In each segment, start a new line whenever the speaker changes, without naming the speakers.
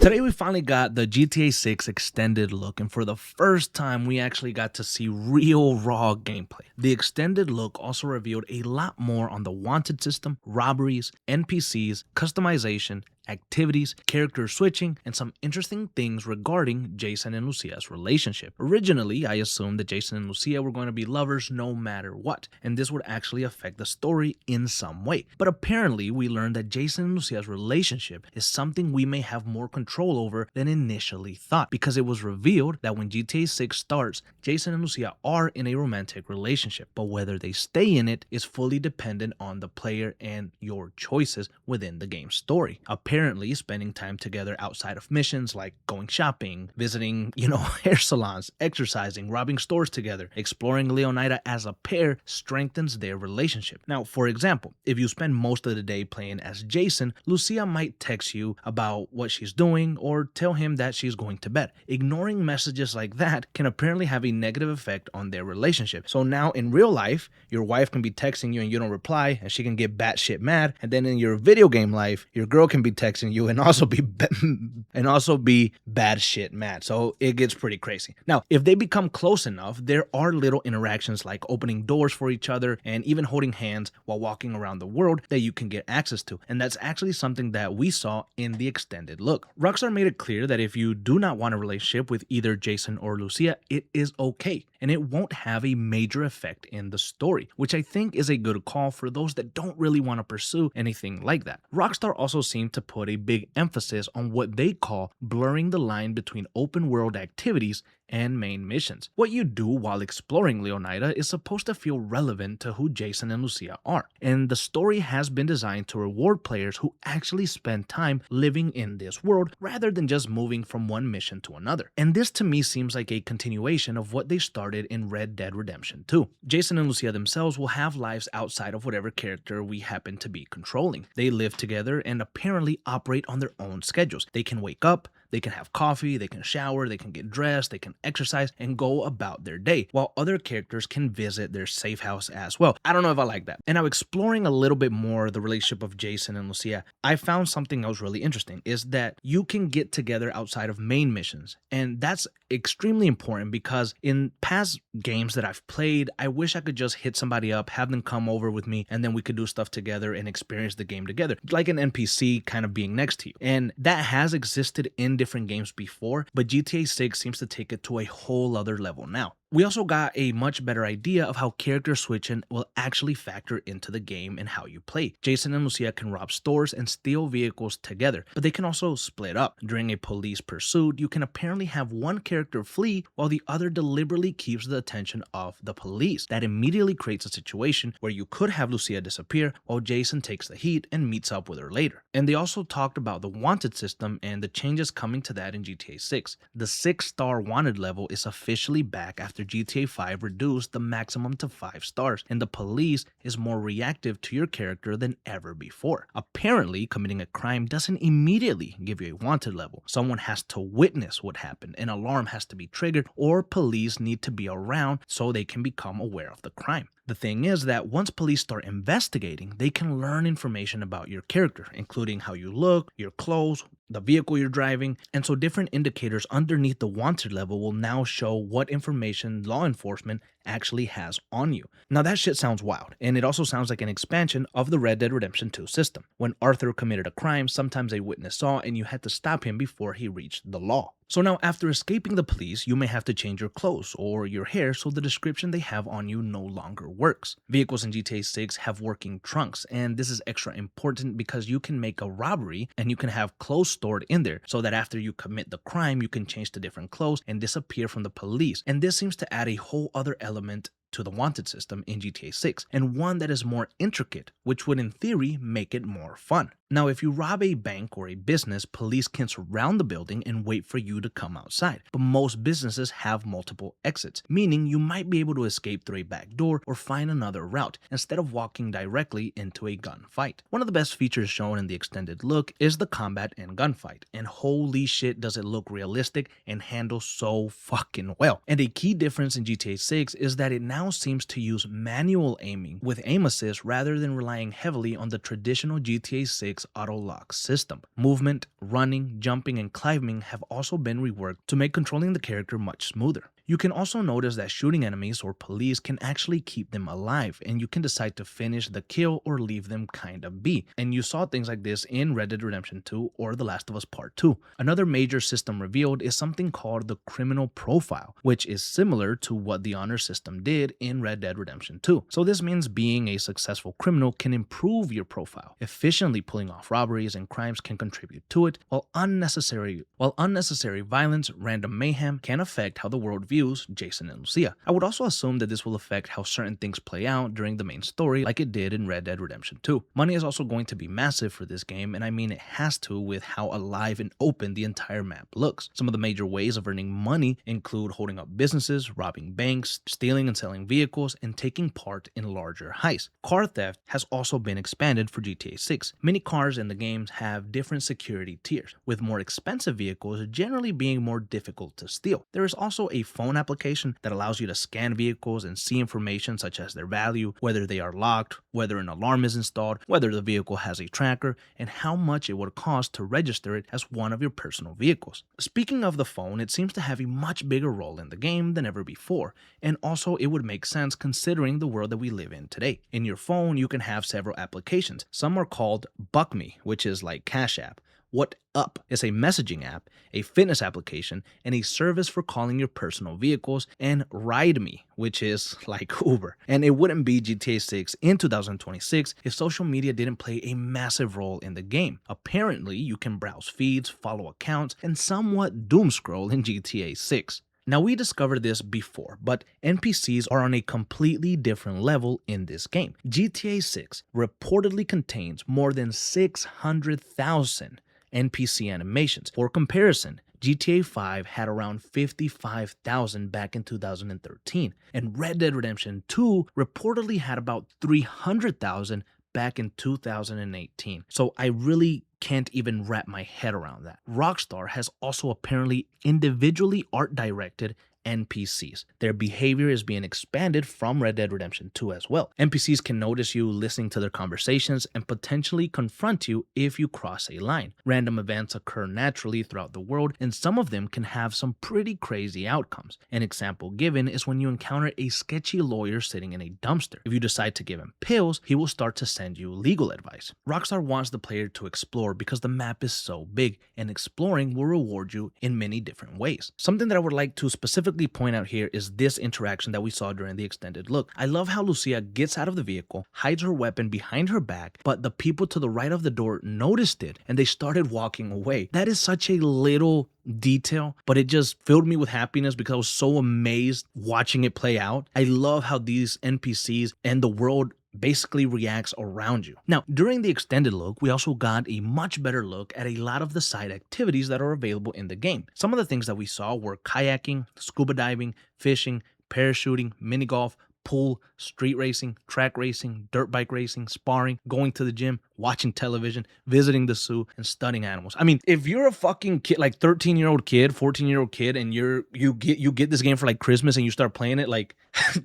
Today we finally got the GTA 6 extended look, and for the first time we actually got to see real raw gameplay. The extended look also revealed a lot more on the wanted system, robberies, NPCs, customization, activities, character switching, and some interesting things regarding Jason and Lucia's relationship. Originally, I assumed that Jason and Lucia were going to be lovers no matter what, and this would actually affect the story in some way. But apparently, we learned that Jason and Lucia's relationship is something we may have more control over than initially thought, because it was revealed that when GTA 6 starts, Jason and Lucia are in a romantic relationship, but whether they stay in it is fully dependent on the player and your choices within the game's story. Apparently, spending time together outside of missions like going shopping, visiting, hair salons, exercising, robbing stores together, exploring Leonida as a pair strengthens their relationship. Now, for example, if you spend most of the day playing as Jason, Lucia might text you about what she's doing or tell him that she's going to bed. Ignoring messages like that can apparently have a negative effect on their relationship. So now in real life, your wife can be texting you and you don't reply, and she can get batshit mad. And then in your video game life, your girl can be texting you and also be bad shit mad. So it gets pretty crazy. Now, if they become close enough, there are little interactions like opening doors for each other and even holding hands while walking around the world that you can get access to. And that's actually something that we saw in the extended look. Rockstar made it clear that if you do not want a relationship with either Jason or Lucia, it is okay, and it won't have a major effect in the story, which I think is a good call for those that don't really want to pursue anything like that. Rockstar also seemed to put a big emphasis on what they call blurring the line between open world activities and main missions. What you do while exploring Leonida is supposed to feel relevant to who Jason and Lucia are, and the story has been designed to reward players who actually spend time living in this world rather than just moving from one mission to another. And this to me seems like a continuation of what they started in Red Dead Redemption 2. Jason and Lucia themselves will have lives outside of whatever character we happen to be controlling. They live together and apparently operate on their own schedules. They can wake up, they can have coffee, they can shower, they can get dressed, they can exercise, and go about their day, while other characters can visit their safe house as well. I don't know if I like that. And now, exploring a little bit more the relationship of Jason and Lucia, I found something else really interesting, is that you can get together outside of main missions. And that's extremely important because in past games that I've played, I wish I could just hit somebody up, have them come over with me, and then we could do stuff together and experience the game together, like an NPC kind of being next to you. And that has existed in different games before, but GTA 6 seems to take it to a whole other level now. We also got a much better idea of how character switching will actually factor into the game and how you play. Jason and Lucia can rob stores and steal vehicles together, but they can also split up. During a police pursuit, you can apparently have one character flee while the other deliberately keeps the attention of the police. That immediately creates a situation where you could have Lucia disappear while Jason takes the heat and meets up with her later. And they also talked about the wanted system and the changes coming to that in GTA 6. The 6-star wanted level is officially back after GTA 5 reduced the maximum to 5 stars, and the police is more reactive to your character than ever before. Apparently, committing a crime doesn't immediately give you a wanted level. Someone has to witness what happened, an alarm has to be triggered, or police need to be around so they can become aware of the crime. The thing is that once police start investigating, they can learn information about your character, including how you look, your clothes, the vehicle you're driving, and so different indicators underneath the wanted level will now show what information law enforcement actually has on you. Now that shit sounds wild, and it also sounds like an expansion of the Red Dead Redemption 2 system. When Arthur committed a crime, sometimes a witness saw and you had to stop him before he reached the law. So now, after escaping the police, you may have to change your clothes or your hair so the description they have on you no longer works. Vehicles in GTA 6 have working trunks, and this is extra important because you can make a robbery and you can have clothes stored in there so that after you commit the crime, you can change to different clothes and disappear from the police. And this seems to add a whole other element to the wanted system in GTA 6, and one that is more intricate, which would in theory make it more fun. Now, if you rob a bank or a business, police can surround the building and wait for you to come outside. But most businesses have multiple exits, meaning you might be able to escape through a back door or find another route instead of walking directly into a gunfight. One of the best features shown in the extended look is the combat and gunfight, and holy shit does it look realistic and handle so fucking well. And a key difference in GTA 6 is that it now now seems to use manual aiming with aim assist rather than relying heavily on the traditional GTA 6 auto lock system. Movement, running, jumping, and climbing have also been reworked to make controlling the character much smoother. You can also notice that shooting enemies or police can actually keep them alive, and you can decide to finish the kill or leave them kinda be. And you saw things like this in Red Dead Redemption 2 or The Last of Us Part 2. Another major system revealed is something called the criminal profile, which is similar to what the honor system did in Red Dead Redemption 2. So this means being a successful criminal can improve your profile. Efficiently pulling off robberies and crimes can contribute to it, while unnecessary violence, random mayhem can affect how the world views Jason and Lucia. I would also assume that this will affect how certain things play out during the main story like it did in Red Dead Redemption 2. Money is also going to be massive for this game, and I mean it has to with how alive and open the entire map looks. Some of the major ways of earning money include holding up businesses, robbing banks, stealing and selling vehicles, and taking part in larger heists. Car theft has also been expanded for GTA 6. Many cars in the games have different security tiers, with more expensive vehicles generally being more difficult to steal. There is also a phone application that allows you to scan vehicles and see information such as their value, whether they are locked, whether an alarm is installed, whether the vehicle has a tracker, and how much it would cost to register it as one of your personal vehicles. Speaking of the phone, it seems to have a much bigger role in the game than ever before, and also it would make sense considering the world that we live in today. In your phone, you can have several applications. Some are called Buck Me, which is like Cash App. What Up is a messaging app, a fitness application, and a service for calling your personal vehicles, and Ride Me, which is like Uber. And it wouldn't be GTA 6 in 2026 if social media didn't play a massive role in the game. Apparently, you can browse feeds, follow accounts, and somewhat doom scroll in GTA 6. Now, we discovered this before, but NPCs are on a completely different level in this game. GTA 6 reportedly contains more than 600,000 NPC animations. For comparison, GTA 5 had around 55,000 back in 2013, and Red Dead Redemption 2 reportedly had about 300,000 back in 2018. So I really can't even wrap my head around that. Rockstar has also apparently individually art directed NPCs. Their behavior is being expanded from Red Dead Redemption 2 as well. NPCs can notice you listening to their conversations and potentially confront you if you cross a line. Random events occur naturally throughout the world, and some of them can have some pretty crazy outcomes. An example given is when you encounter a sketchy lawyer sitting in a dumpster. If you decide to give him pills, he will start to send you legal advice. Rockstar wants the player to explore because the map is so big, and exploring will reward you in many different ways. Something that I would like to specifically point out here is this interaction that we saw during the extended look. I love how Lucia gets out of the vehicle, hides her weapon behind her back, but the people to the right of the door noticed it and they started walking away. That is such a little detail, but it just filled me with happiness because I was so amazed watching it play out. I love how these NPCs and the world basically reacts around you. Now, during the extended look, we also got a much better look at a lot of the side activities that are available in the game. Some of the things that we saw were kayaking, scuba diving, fishing, parachuting, mini golf, pool, street racing, track racing, dirt bike racing, sparring, going to the gym, watching television, visiting the zoo, and studying animals. I mean, if you're a fucking kid, like 13-year-old kid, 14-year-old kid, and you get this game for like Christmas and you start playing it, like,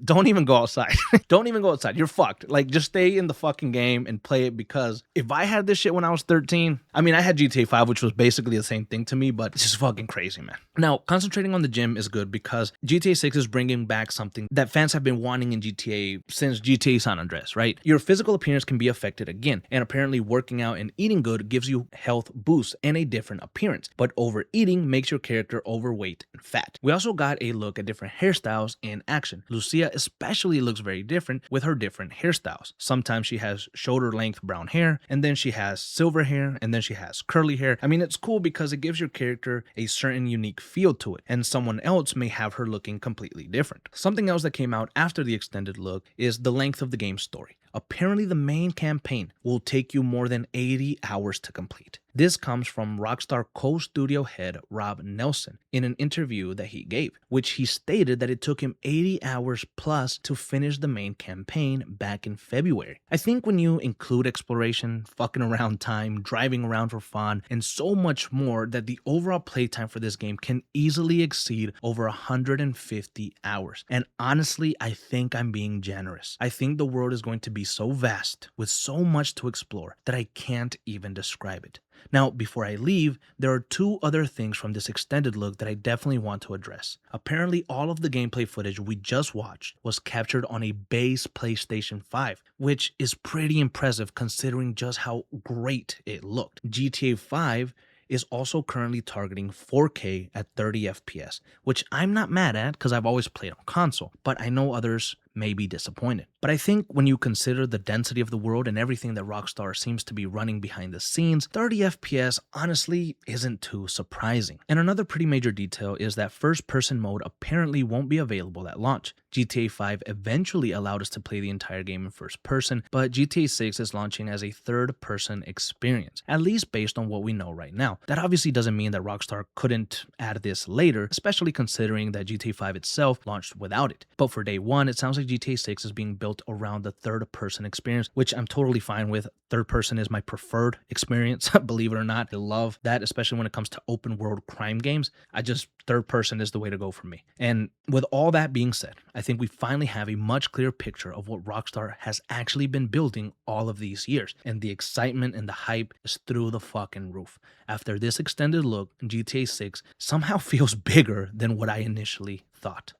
don't even go outside. Don't even go outside. You're fucked. Like, just stay in the fucking game and play it, because if I had this shit when I was 13, I mean, I had GTA 5, which was basically the same thing to me, but it's just fucking crazy, man. Now, concentrating on the gym is good because GTA 6 is bringing back something that fans have been wanting in GTA since GTA San Andreas, right? Your physical appearance can be affected again, and apparently working out and eating good gives you health boosts and a different appearance, but overeating makes your character overweight and fat. We also got a look at different hairstyles in action. Lucia especially looks very different with her different hairstyles. Sometimes she has shoulder length brown hair, and then she has silver hair, and then she has curly hair. I mean, it's cool because it gives your character a certain unique feel to it, and someone else may have her looking completely different. Something else that came out after the extended look is the length of the game's story. Apparently, the main campaign will take you more than 80 hours to complete. This comes from Rockstar co-studio head Rob Nelson in an interview that he gave, which he stated that it took him 80 hours plus to finish the main campaign back in February. I think when you include exploration, fucking around time, driving around for fun, and so much more, that the overall playtime for this game can easily exceed over 150 hours. And honestly, I think I'm being generous. I think the world is going to be so vast with so much to explore that I can't even describe it. Now, before I leave, there are two other things from this extended look that I definitely want to address. Apparently, all of the gameplay footage we just watched was captured on a base PlayStation 5, which is pretty impressive considering just how great it looked. GTA 5 is also currently targeting 4K at 30 FPS, which I'm not mad at because I've always played on console, but I know others may be disappointed. But I think when you consider the density of the world and everything that Rockstar seems to be running behind the scenes, 30 FPS honestly isn't too surprising. And another pretty major detail is that first-person mode apparently won't be available at launch. GTA 5 eventually allowed us to play the entire game in first person, but GTA 6 is launching as a third-person experience, at least based on what we know right now. That obviously doesn't mean that Rockstar couldn't add this later, especially considering that GTA 5 itself launched without it. But for day one, it sounds like GTA 6 is being built around the third-person experience, which I'm totally fine with. Third person is my preferred experience, believe it or not. I love that, especially when it comes to open world crime games. Third person is the way to go for me. And with all that being said, I think we finally have a much clearer picture of what Rockstar has actually been building all of these years. And the excitement and the hype is through the fucking roof. After this extended look, GTA 6 somehow feels bigger than what I initially thought.